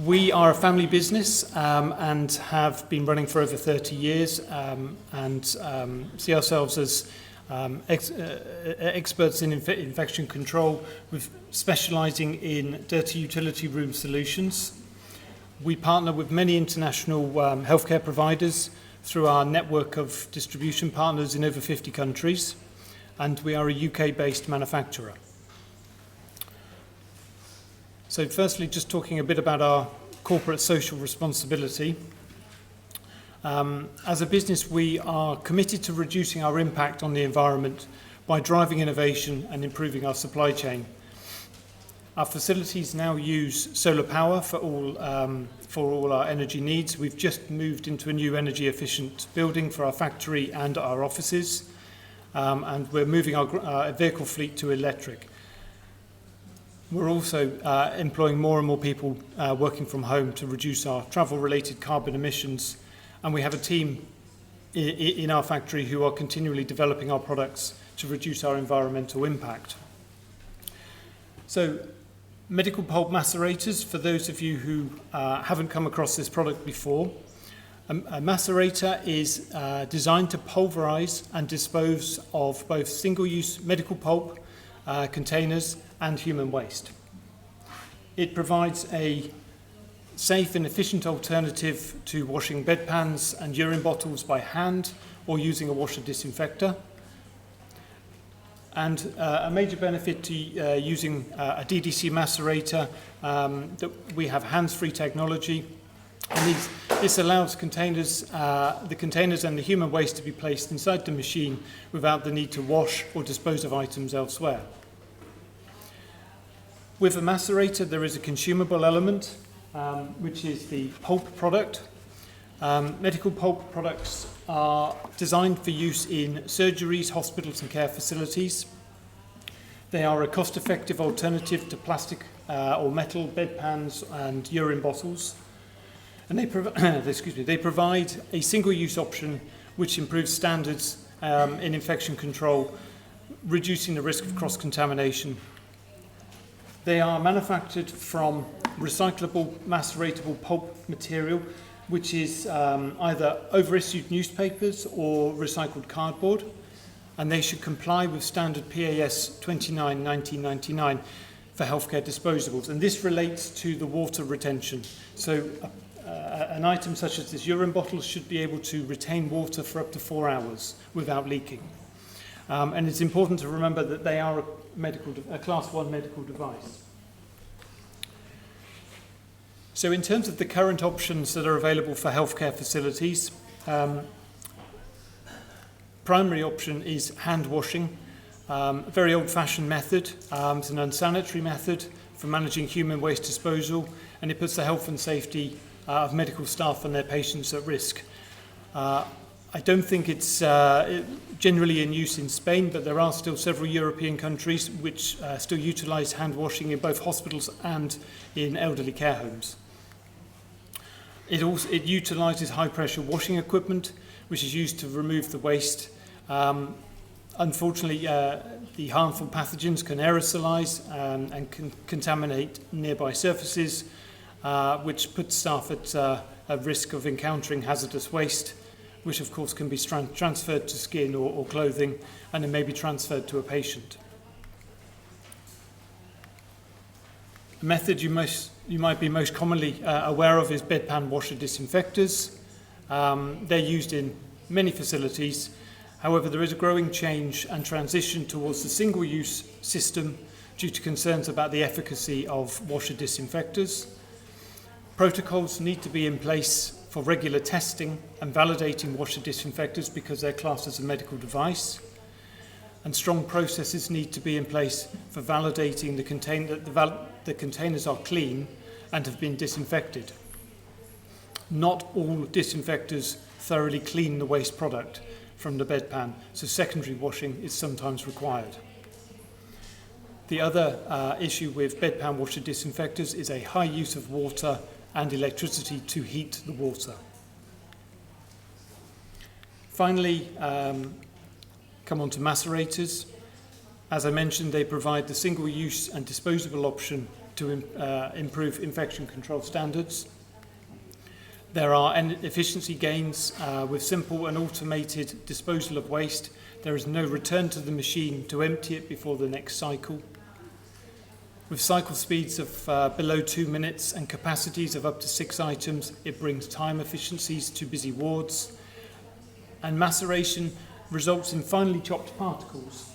We are a family business and have been running for over 30 years and see ourselves as experts in infection control, with specialising in dirty utility room solutions. We partner with many international healthcare providers through our network of distribution partners in over 50 countries, and we are a UK-based manufacturer. So firstly, just talking a bit about our corporate social responsibility. As a business, we are committed to reducing our impact on the environment by driving innovation and improving our supply chain. Our facilities now use solar power for all our energy needs. We've just moved into a new energy efficient building for our factory and our offices, and we're moving our vehicle fleet to electric. We're also employing more and more people working from home to reduce our travel-related carbon emissions, and we have a team in our factory who are continually developing our products to reduce our environmental impact. So, medical pulp macerators, for those of you who haven't come across this product before, a macerator is designed to pulverize and dispose of both single-use medical pulp containers and human waste. It provides a safe and efficient alternative to washing bedpans and urine bottles by hand or using a washer disinfector. And a major benefit to using a DDC macerator, that we have hands-free technology, and this allows the containers and the human waste to be placed inside the machine without the need to wash or dispose of items elsewhere. With a macerator, there is a consumable element, which is the pulp product. Medical pulp products are designed for use in surgeries, hospitals and care facilities. They are a cost-effective alternative to plastic or metal bedpans and urine bottles. And they provide a single-use option which improves standards in infection control, reducing the risk of cross-contamination. They are manufactured from recyclable, maceratable pulp material, which is either overissued newspapers or recycled cardboard, and they should comply with standard PAS 29/1999 for healthcare disposables. And this relates to the water retention. So an item such as this urine bottle should be able to retain water for up to 4 hours without leaking. And it's important to remember that they are a Class 1 medical device. So in terms of the current options that are available for healthcare facilities, primary option is hand washing, a very old-fashioned method. It's an unsanitary method for managing human waste disposal, and it puts the health and safety of medical staff and their patients at risk. I don't think it's generally in use in Spain, but there are still several European countries which still utilise hand washing in both hospitals and in elderly care homes. It utilises high-pressure washing equipment, which is used to remove the waste. Unfortunately, the harmful pathogens can aerosolise and can contaminate nearby surfaces, which puts staff at risk of encountering hazardous waste, which of course can be transferred to skin or clothing, and it may be transferred to a patient. A method you might be most commonly aware of is bedpan washer disinfectors. They're used in many facilities. However, there is a growing change and transition towards the single-use system due to concerns about the efficacy of washer disinfectors. Protocols need to be in place for regular testing and validating washer disinfectors because they're classed as a medical device. And strong processes need to be in place for validating the containers are clean and have been disinfected. Not all disinfectors thoroughly clean the waste product from the bedpan, so secondary washing is sometimes required. The other issue with bedpan washer disinfectors is a high use of water and electricity to heat the water. Finally, come on to macerators. As I mentioned, they provide the single-use and disposable option to improve infection control standards. There are efficiency gains with simple and automated disposal of waste. There is no return to the machine to empty it before the next cycle. With cycle speeds of below 2 minutes and capacities of up to 6 items, it brings time efficiencies to busy wards. And maceration results in finely chopped particles,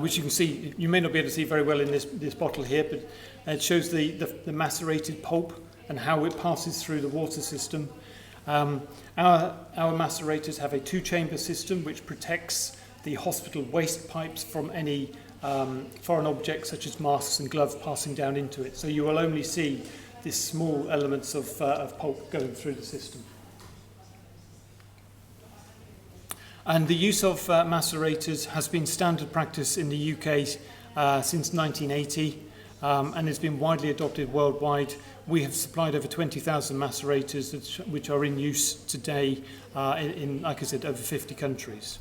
which you can see, you may not be able to see very well in this bottle here, but it shows the macerated pulp and how it passes through the water system. Our macerators have a 2-chamber system which protects the hospital waste pipes from any foreign objects such as masks and gloves passing down into it. So you will only see these small elements of pulp going through the system. And the use of macerators has been standard practice in the UK since 1980 and has been widely adopted worldwide. We have supplied over 20,000 macerators which are in use today in, like I said, over 50 countries.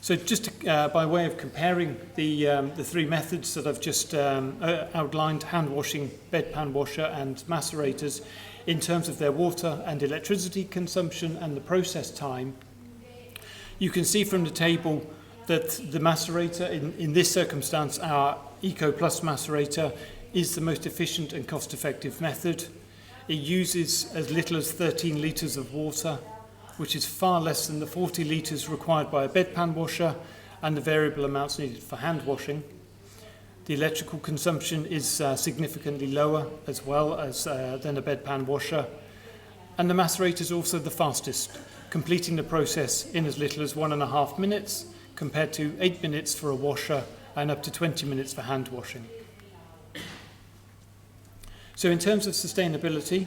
So just by way of comparing the 3 methods that I've just outlined, hand washing, bedpan washer and macerators, in terms of their water and electricity consumption and the process time, you can see from the table that the macerator, in this circumstance, our Eco Plus macerator, is the most efficient and cost-effective method. It uses as little as 13 litres of water, which is far less than the 40 litres required by a bedpan washer and the variable amounts needed for hand washing. The electrical consumption is significantly lower as well as than a bedpan washer. And the macerator is also the fastest, completing the process in as little as 1.5 minutes compared to 8 minutes for a washer and up to 20 minutes for hand washing. So in terms of sustainability,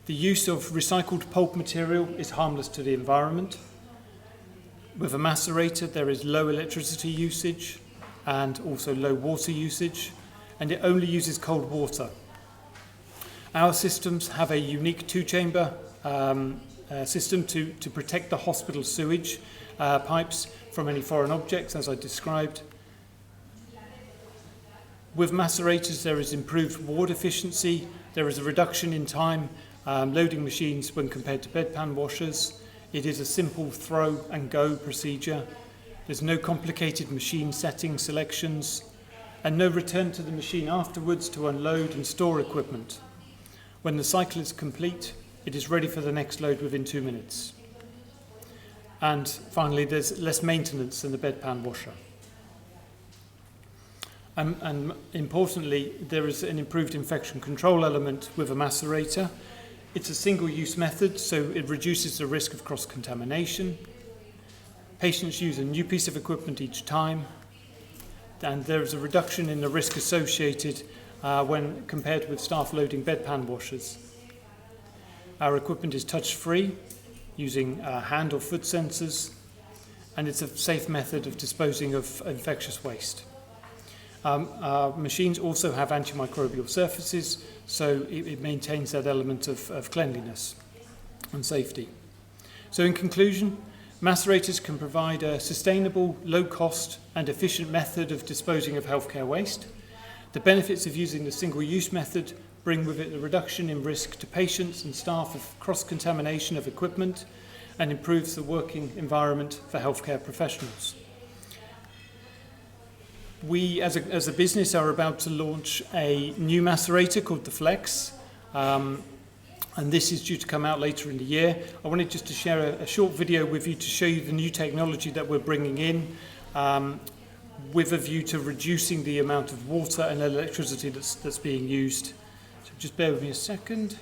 the use of recycled pulp material is harmless to the environment. With a macerator, there is low electricity usage and also low water usage, and it only uses cold water. Our systems have a unique 2-chamber system to protect the hospital sewage pipes from any foreign objects, as I described. With macerators, there is improved ward efficiency. There is a reduction in time loading machines when compared to bedpan washers. It is a simple throw and go procedure. There's no complicated machine setting selections and no return to the machine afterwards to unload and store equipment. When the cycle is complete, it is ready for the next load within 2 minutes. And finally, there's less maintenance than the bedpan washer. And importantly, there is an improved infection control element with a macerator. It's a single-use method, so it reduces the risk of cross-contamination. Patients use a new piece of equipment each time, and there is a reduction in the risk associated when compared with staff loading bedpan washers. Our equipment is touch-free, using hand or foot sensors, and it's a safe method of disposing of infectious waste. Our machines also have antimicrobial surfaces, so it maintains that element of cleanliness and safety. So in conclusion, macerators can provide a sustainable, low-cost and efficient method of disposing of healthcare waste. The benefits of using the single-use method bring with it a reduction in risk to patients and staff of cross-contamination of equipment and improves the working environment for healthcare professionals. We, as a business, are about to launch a new macerator called the Flex, and this is due to come out later in the year. I wanted just to share a short video with you to show you the new technology that we're bringing in with a view to reducing the amount of water and electricity that's being used. So just bear with me a second.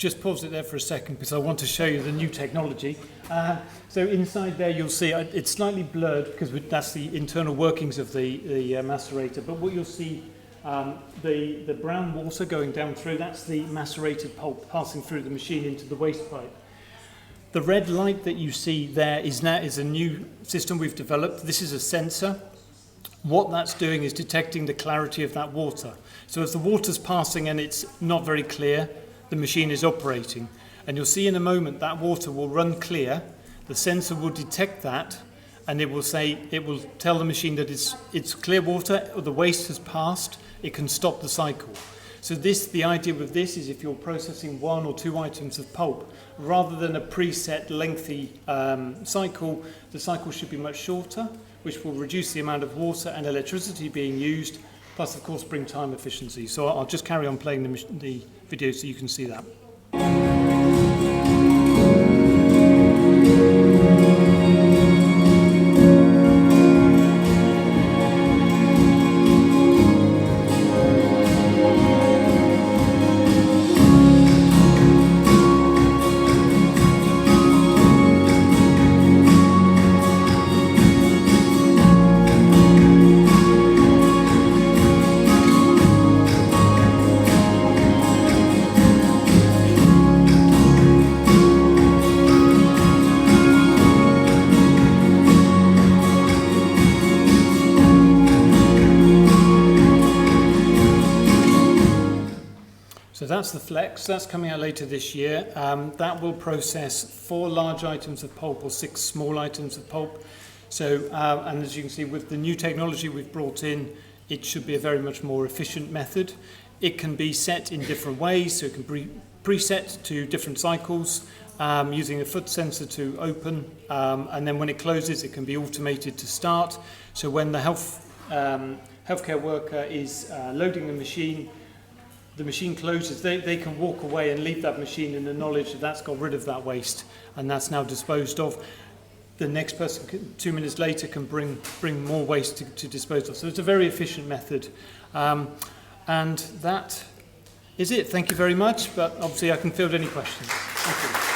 just pause it there for a second because I want to show you the new technology. So inside there you'll see, it's slightly blurred because that's the internal workings of the macerator, but what you'll see, the brown water going down through, that's the macerated pulp passing through the machine into the waste pipe. The red light that you see there is a new system we've developed. This is a sensor. What that's doing is detecting the clarity of that water. So as the water's passing and it's not very clear, the machine is operating. And you'll see in a moment that water will run clear. The sensor will detect that, and it will tell the machine that it's clear water, or the waste has passed, it can stop the cycle. So the idea with this is if you're processing 1 or 2 items of pulp, rather than a preset lengthy cycle, the cycle should be much shorter, which will reduce the amount of water and electricity being used, plus of course bring time efficiency. So I'll just carry on playing the video so you can see that. So that's the Flex, that's coming out later this year. That will process 4 large items of pulp or 6 small items of pulp. So, and as you can see with the new technology we've brought in, it should be a very much more efficient method. It can be set in different ways, so it can be preset to different cycles, using a foot sensor to open, and then when it closes it can be automated to start. So when the healthcare worker is loading the machine closes, they can walk away and leave that machine in the knowledge that that's got rid of that waste and that's now disposed of. The next person, 2 minutes later, can bring more waste to dispose of. So it's a very efficient method. And that is it. Thank you very much, but obviously I can field any questions. Thank you.